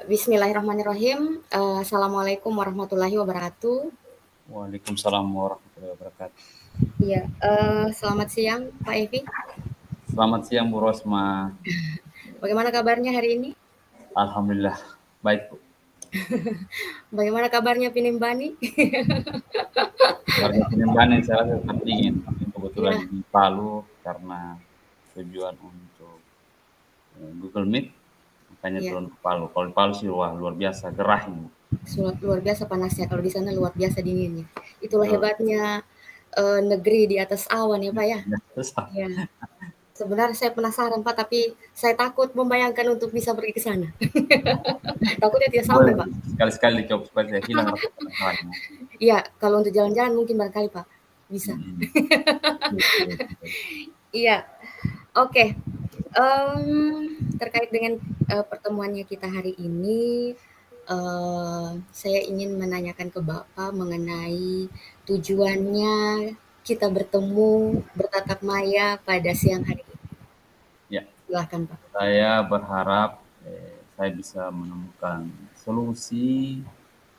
Bismillahirrahmanirrahim. Assalamualaikum warahmatullahi wabarakatuh. Waalaikumsalam warahmatullahi wabarakatuh. Iya, selamat siang Pak Evi. Selamat siang Bu Rosma. Bagaimana kabarnya hari ini? Alhamdulillah baik Bu. Bagaimana kabarnya Pinimbani? Warga Penyembahan saya rasa tetap dingin. Kebetulan Iya, di Palu karena tujuan untuk Google Meet, makanya iya. turun ke Palu. Kalau di Palu sih wah, luar biasa gerahnya. Luar biasa panasnya. Kalau di sana luar biasa dinginnya. Itulah Betul. hebatnya negeri di atas awan ya Pak ya. Ya, susah. Iya. Sebenarnya saya penasaran Pak, tapi saya takut membayangkan untuk bisa pergi ke sana. Takutnya tidak sampai Boleh Pak. sekali-sekali dicoba supaya saya hilang rasa penasarannya. Iya, kalau untuk jalan-jalan mungkin barangkali Pak bisa. Mm-mm. Betul, betul. Iya, oke. Terkait dengan pertemuannya kita hari ini, saya ingin menanyakan ke Bapak mengenai tujuannya kita bertemu bertatap maya pada siang hari ini. Ya, Silakan Pak. saya berharap saya bisa menemukan solusi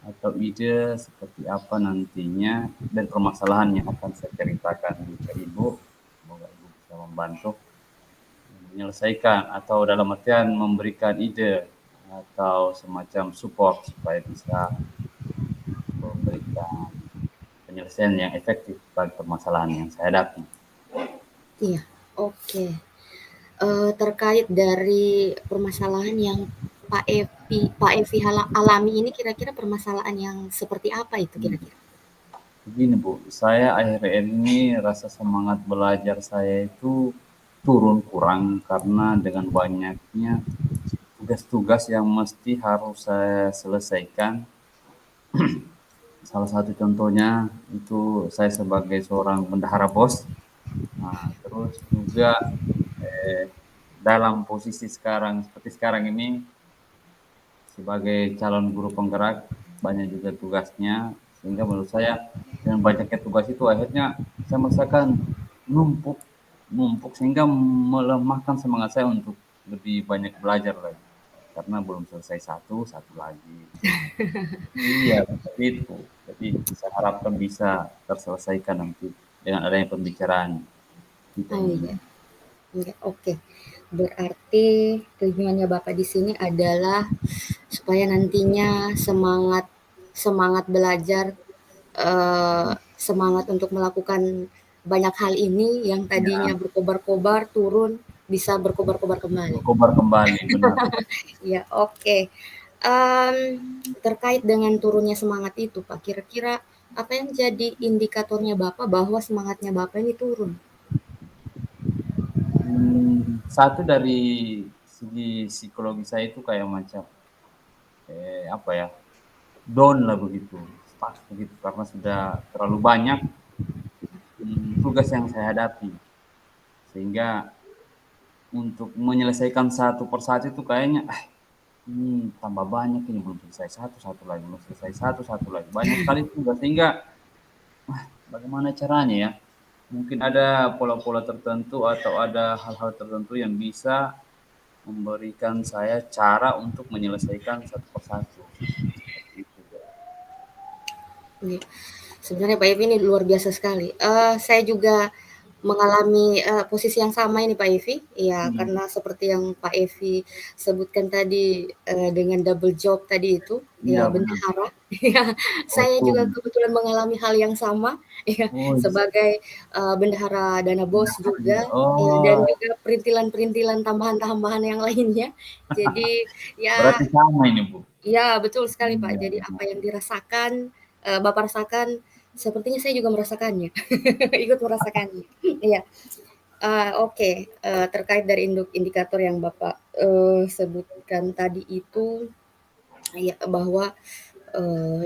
atau ide seperti apa nantinya dan permasalahan yang akan saya ceritakan ke Ibu. Semoga Ibu bisa membantu menyelesaikan atau dalam artian memberikan ide atau semacam support supaya bisa memberikan penyelesaian yang efektif bagi permasalahan yang saya hadapi. Iya, oke. Terkait dari permasalahan yang Pak Evi alami ini kira-kira permasalahan yang seperti apa itu kira-kira? Begini Bu, saya akhir-akhir ini rasa semangat belajar saya itu turun kurang karena dengan banyaknya tugas-tugas yang mesti harus saya selesaikan. Salah satu contohnya itu saya sebagai seorang bendahara BOS. Nah, terus juga eh, dalam posisi sekarang seperti sekarang ini sebagai calon guru penggerak banyak juga tugasnya sehingga menurut saya dengan banyaknya tugas itu akhirnya saya merasakan numpuk numpuk sehingga melemahkan semangat saya untuk lebih banyak belajar lagi karena belum selesai satu lagi. Iya, seperti itu. Jadi saya harapkan bisa terselesaikan nanti dengan adanya pembicaraan kita Oh ini. iya, iya, oke. Berarti tujuannya Bapak di sini adalah supaya nantinya semangat semangat belajar, semangat untuk melakukan banyak hal ini yang tadinya Ya, berkobar-kobar turun bisa berkobar-kobar kembali. berkobar kembali, benar. Ya, oke. Terkait dengan turunnya semangat itu, Pak, kira-kira apa yang jadi indikatornya Bapak bahwa semangatnya Bapak ini turun? Satu dari segi psikologi saya itu kayak macam apa ya, down lah begitu, stuck begitu karena sudah terlalu banyak tugas yang saya hadapi sehingga untuk menyelesaikan satu persatu itu kayaknya ini tambah banyak ini belum selesai satu lagi belum selesai satu lagi banyak sekali tugas sehingga bagaimana caranya ya mungkin ada pola-pola tertentu atau ada hal-hal tertentu yang bisa memberikan saya cara untuk menyelesaikan satu persatu. Seperti itu. Iya. Sebenarnya Pak Evi ini luar biasa sekali. Saya juga mengalami posisi yang sama ini Pak Evi. Ya, Hmm. karena seperti yang Pak Evi sebutkan tadi dengan double job tadi itu, Iya ya benar. bendahara. Ya, saya juga Betul. kebetulan mengalami hal yang sama. Ya, Oh, sebagai bendahara dana bos iya. juga. Ya, dan Oh, juga perintilan-perintilan tambahan-tambahan yang lainnya. Jadi ya, berarti sama ini, Bu. ya betul sekali Pak. Iya, Jadi apa benar. yang dirasakan Bapak rasakan, sepertinya saya juga merasakannya, ikut merasakannya. Iya, oke, terkait dari indikator yang Bapak, sebutkan tadi itu, ya bahwa,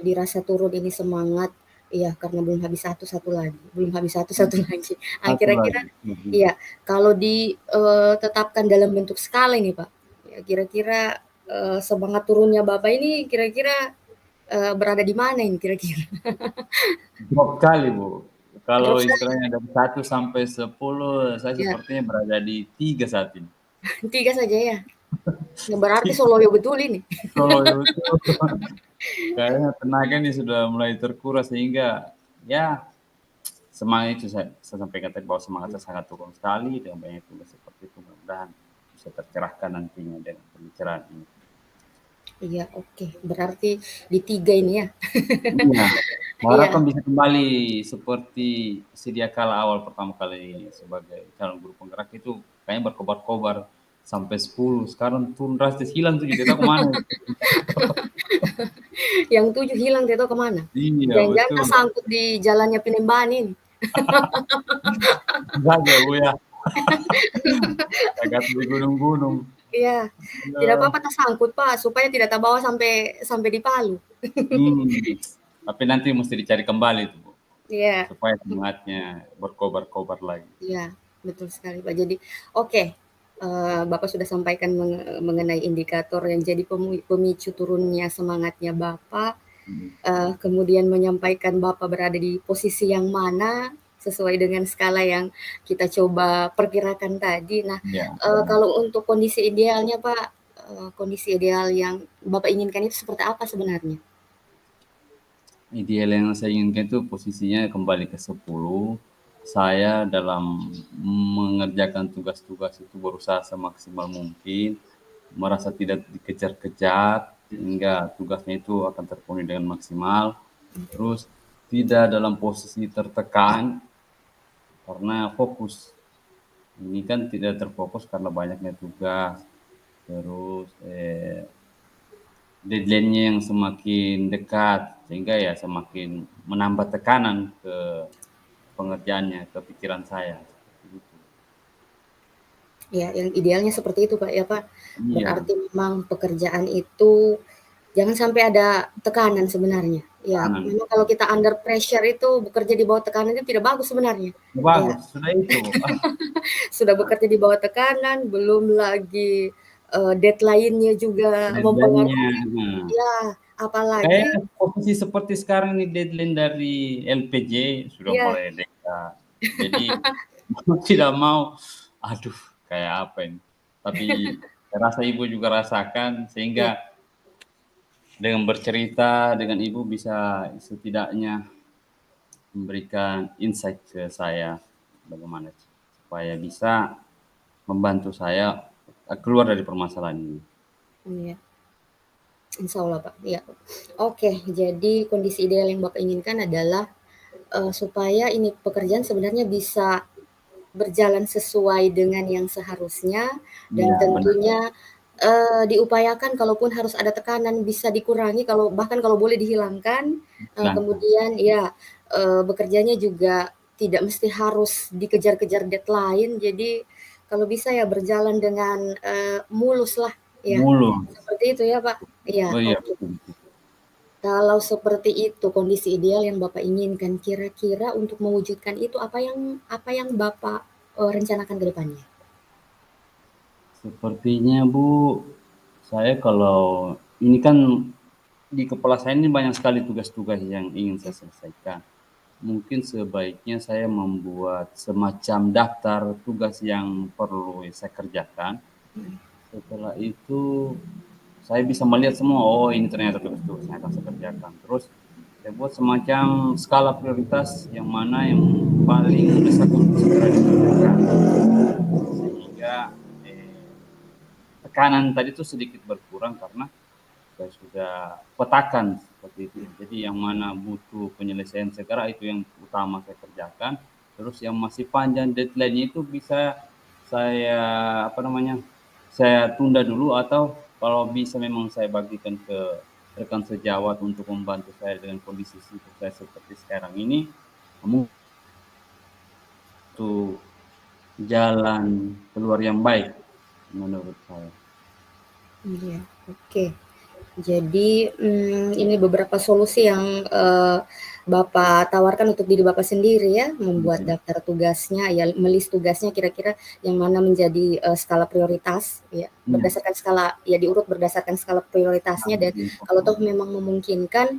dirasa turun ini semangat, iya karena belum habis satu, satu lagi, belum habis satu, satu lagi. Satu Kira-kira lagi. Mhm. iya, kalau ditetapkan dalam bentuk skala ini Pak, ya kira-kira, semangat turunnya Bapak ini kira-kira berada di mana ini kira-kira? Drop kali, Bu. Kalau Drop sekali, istilahnya dari 1 sampai 10, saya ya sepertinya berada di 3 saat ini. 3 saja ya? Ya berarti Soloyo betul ini. Kalau itu kayaknya tenaga ini sudah mulai terkuras sehingga ya semangat itu saya sampaikan tadi bahwa semangat saya sangat turun sekali dengan banyak tugas seperti itu. Mudah-mudahan bisa tercerahkan nantinya dengan pembicaraan ini. Iya, oke. Berarti di 3 ini ya? Iya, Iya. mengharapkan bisa kembali seperti sedia kala awal pertama kali sebagai calon guru penggerak itu kayaknya berkobar-kobar sampai 10, sekarang turun drastis, hilang 7, tidak tahu ke mana. Yang 7 hilang tidak tahu ke mana. Iya, Jangan-jangan betul. tersangkut di jalannya Penemban ini. Enggak ya, Bu, ya. Agak di gunung-gunung. Iya, tidak Ya. apa-apa tersangkut, Pak, supaya tidak terbawa sampai sampai di Palu. Tapi nanti mesti dicari kembali tuh, Bu, Iya. supaya semangatnya berkobar-kobar lagi. Iya, betul sekali, Pak. Jadi oke, Bapak sudah sampaikan mengenai indikator yang jadi pemicu turunnya semangatnya Bapak, Mhm. kemudian menyampaikan Bapak berada di posisi yang mana, sesuai dengan skala yang kita coba perkirakan tadi. Nah, Iya. kalau untuk kondisi idealnya, Pak, kondisi ideal yang Bapak inginkan itu seperti apa sebenarnya? Ideal yang saya inginkan itu posisinya kembali ke 10. Saya dalam mengerjakan tugas-tugas itu berusaha semaksimal mungkin, merasa tidak dikejar-kejar, sehingga tugasnya itu akan terpenuhi dengan maksimal. Terus tidak dalam posisi tertekan karena fokus. Ini kan tidak terfokus karena banyaknya tugas. Terus deadline-nya yang semakin dekat sehingga ya semakin menambah tekanan ke pengerjaannya, ke pikiran saya. Seperti itu. Ya, yang idealnya seperti itu, Pak, ya, Pak. Iya, Berarti memang pekerjaan itu jangan sampai ada tekanan sebenarnya. Ya, tekanan. memang kalau kita under pressure itu bekerja di bawah tekanan itu tidak bagus sebenarnya. Ya, Bagus, sudah itu. sudah bekerja di bawah tekanan, belum lagi deadline-nya juga Deadline-nya. mempengaruhi. Nah, Ya, apalagi kayaknya posisi seperti sekarang ini deadline dari LPJ sudah ya, mulai dekat. Jadi mau tidak mau, aduh kayak apa ini. Tapi saya rasa ibu juga rasakan ya, sehingga dengan bercerita dengan ibu bisa setidaknya memberikan insight ke saya bagaimana supaya bisa membantu saya keluar dari permasalahan ini. ya. Insya Allah, Pak. Ya. Oke, jadi kondisi ideal yang Bapak inginkan adalah supaya ini pekerjaan sebenarnya bisa berjalan sesuai dengan yang seharusnya dan Iya, benar. tentunya, diupayakan kalaupun harus ada tekanan bisa dikurangi kalau bahkan kalau boleh dihilangkan, Langkah. kemudian ya, bekerjanya juga tidak mesti harus dikejar-kejar deadline, jadi kalau bisa ya berjalan dengan, mulus lah, ya. Mulus. Seperti itu ya, Pak? Iya, Oh iya, oke. betul, betul. Kalau seperti itu kondisi ideal yang Bapak inginkan, kira-kira untuk mewujudkan itu apa yang Bapak, rencanakan ke depannya? Sepertinya Bu, saya kalau ini kan di kepala saya ini banyak sekali tugas-tugas yang ingin saya selesaikan. Mungkin sebaiknya saya membuat semacam daftar tugas yang perlu saya kerjakan. Setelah itu saya bisa melihat semua, oh ini ternyata tugas-tugas yang akan saya kerjakan. Terus saya buat semacam skala prioritas yang mana yang paling mendesak untuk segera dikerjakan. Sehingga tekanan tadi itu sedikit berkurang karena saya sudah petakan seperti itu. Jadi yang mana butuh penyelesaian segera itu yang utama saya kerjakan. Terus yang masih panjang deadline itu bisa saya apa namanya? Saya tunda dulu atau kalau bisa memang saya bagikan ke rekan sejawat untuk membantu saya dengan kondisi sibuk saya seperti sekarang ini. Kamu tuh jalan keluar yang baik menurut saya. Iya, oke. Jadi, ini beberapa solusi yang, Bapak tawarkan untuk diri Bapak sendiri ya, membuat Iya. daftar tugasnya, ya me-list tugasnya kira-kira yang mana menjadi, skala prioritas, ya, Iya. berdasarkan skala ya diurut berdasarkan skala prioritasnya dan kalau toh memang memungkinkan,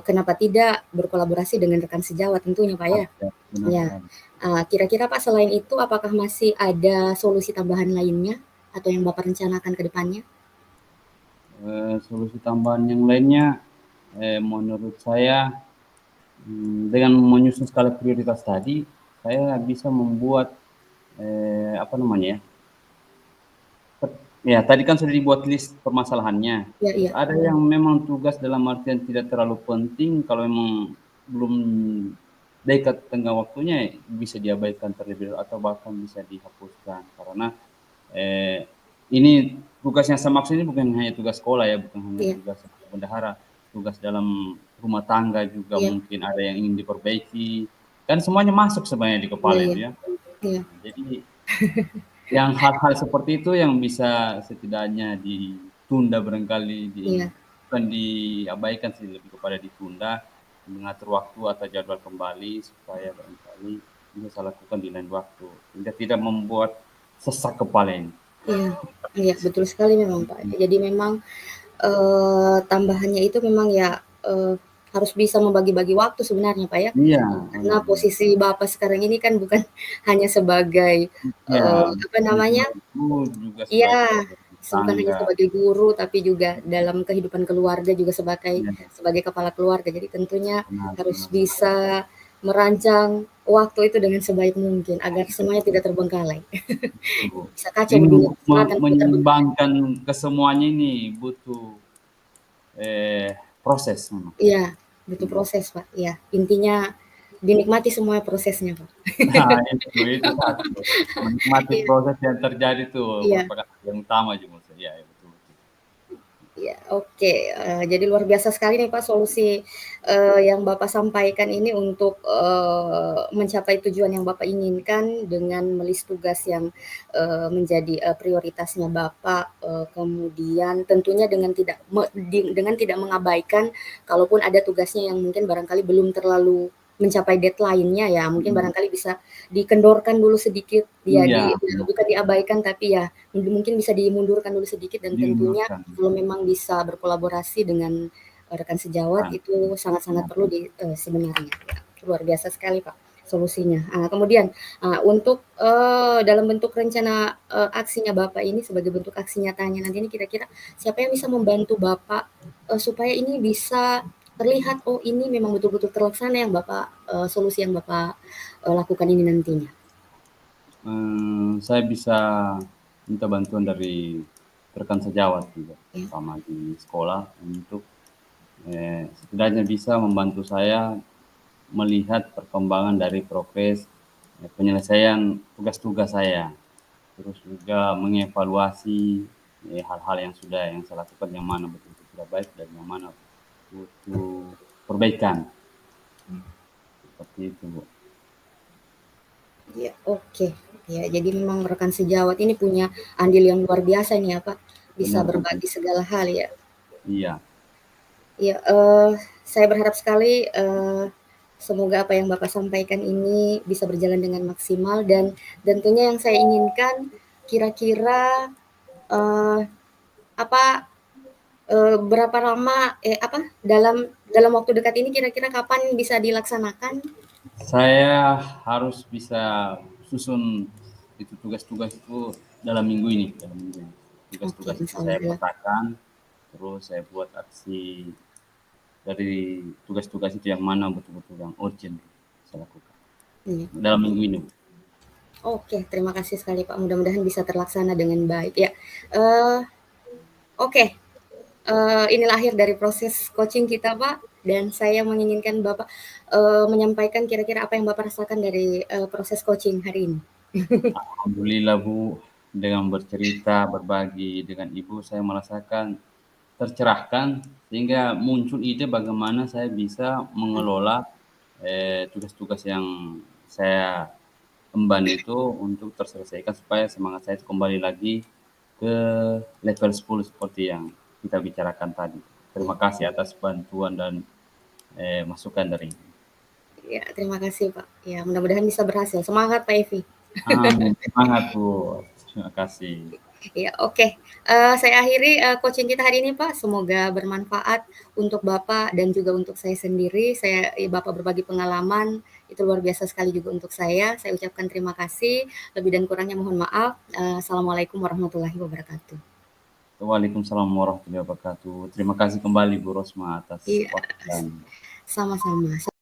kenapa tidak berkolaborasi dengan rekan sejawat tentunya, Pak, ya? Benar Ya, sekali. kira-kira Pak selain itu apakah masih ada solusi tambahan lainnya? atau yang Bapak rencanakan ke depannya? Solusi tambahan yang lainnya, menurut saya, dengan menyusun skala prioritas tadi, saya bisa membuat, apa namanya ya, ya tadi kan sudah dibuat list permasalahannya, Iya terus iya. ada yang memang tugas dalam artian tidak terlalu penting, kalau memang belum dekat tengah waktunya, bisa diabaikan terlebih dahulu atau bahkan bisa dihapuskan. Karena, ini tugas yang saya maksud ini bukan hanya tugas sekolah ya, bukan hanya Iya tugas sebagai bendahara, tugas dalam rumah tangga juga iya mungkin ada yang ingin diperbaiki, kan semuanya masuk sebenarnya di iya kepala iya itu ya. iya Jadi yang hal-hal seperti itu yang bisa setidaknya ditunda barangkali, iya bukan diabaikan sih, lebih kepada ditunda, mengatur waktu atau jadwal kembali supaya barangkali bisa saya lakukan di lain waktu, sehingga tidak membuat sesak kepala ini. iya iya, betul sekali memang, Pak. Jadi memang, tambahannya itu memang ya, harus bisa membagi-bagi waktu sebenarnya, Pak, ya. Iya, Karena benar benar. posisi Bapak sekarang ini kan bukan hanya sebagai, Iya, apa namanya, ibu juga iya, sebagai kepala rumah bukan hanya tangga. sebagai guru, tapi juga dalam kehidupan keluarga juga sebagai Iya, sebagai kepala keluarga. Jadi tentunya benar harus benar. bisa merancang waktu itu dengan sebaik mungkin agar semuanya tidak terbengkalai. Betul. Bisa kacau Ini berdua selatan kalau terbengkalai. menyeimbangkan kesemuanya ini butuh, proses memang. Iya, butuh Iya. proses, Pak. Iya, intinya dinikmati semua prosesnya, Pak. Nah, itu satu. Menikmati Iya proses yang terjadi tuh iya. merupakan hal yang utama juga menurut saya. Iya, betul betul. Iya, oke, jadi luar biasa sekali nih Pak solusi, yang Bapak sampaikan ini untuk, mencapai tujuan yang Bapak inginkan dengan melis tugas yang, menjadi, prioritasnya Bapak, kemudian tentunya dengan tidak mengabaikan kalaupun ada tugasnya yang mungkin barangkali belum terlalu mencapai deadline-nya ya, mungkin Mhm. barangkali bisa dikendorkan dulu sedikit, ya Iya, benar. bukan diabaikan tapi ya mungkin bisa dimundurkan dulu sedikit dan tentunya Diundurkan. kalau memang bisa berkolaborasi dengan, rekan sejawat Kan. itu sangat-sangat Benar. perlu sebenarnya, ya. Luar biasa sekali, Pak, solusinya. Kemudian, untuk, dalam bentuk rencana, aksinya Bapak ini sebagai bentuk aksi nyatanya nanti ini kira-kira siapa yang bisa membantu Bapak, supaya ini bisa terlihat, oh ini memang betul-betul terlaksana yang Bapak solusi yang Bapak, lakukan ini nantinya? Saya bisa minta bantuan dari rekan sejawat juga, Ya, terutama di sekolah untuk, setidaknya bisa membantu saya melihat perkembangan dari progres, penyelesaian tugas-tugas saya. Terus juga mengevaluasi, hal-hal yang sudah yang saya lakukan yang mana betul-betul sudah baik dan yang mana butuh perbaikan, seperti itu, Bu. iya, oke. Ya, jadi memang rekan sejawat ini punya andil yang luar biasa ini ya, Pak, bisa Benar benar. berbagi segala hal ya. Iya, Iya, saya berharap sekali, semoga apa yang Bapak sampaikan ini bisa berjalan dengan maksimal dan tentunya yang saya inginkan kira-kira, eee, apa, berapa lama dalam dalam waktu dekat ini kira-kira kapan bisa dilaksanakan? saya harus bisa susun itu tugas-tugas itu dalam minggu ini dalam minggu ini. Oke, Tugas-tugas itu saya insyaallah. petakan, terus saya buat aksi dari tugas-tugas itu yang mana betul-betul yang urgent saya lakukan Iya. dalam minggu ini, Bu. Oke, terima kasih sekali, Pak, mudah-mudahan bisa terlaksana dengan baik ya. Eee, oke. Inilah akhir dari proses coaching kita, Pak, dan saya menginginkan Bapak, menyampaikan kira-kira apa yang Bapak rasakan dari, proses coaching hari ini. Alhamdulillah, Bu, dengan bercerita, berbagi dengan Ibu, saya merasakan tercerahkan sehingga muncul ide bagaimana saya bisa mengelola, tugas-tugas yang saya emban itu untuk terselesaikan supaya semangat saya itu kembali lagi ke level 10 seperti yang kita bicarakan tadi. Terima Iya kasih atas bantuan dan, masukan dari Ibu. iya, terima kasih, Pak. Ya, mudah-mudahan bisa berhasil. Semangat, Pak Evi. Amin, semangat, Bu. Terima kasih. Iya, oke. Saya akhiri, coaching kita hari ini, Pak. Semoga bermanfaat untuk Bapak dan juga untuk saya sendiri. Bapak berbagi pengalaman, itu luar biasa sekali juga untuk saya. Saya ucapkan terima kasih, lebih dan kurangnya mohon maaf. Assalamualaikum warahmatullahi wabarakatuh. Waalaikumsalam warahmatullahi wabarakatuh. Terima kasih kembali Bu Rosma atas Iya, waktu dan sama-sama.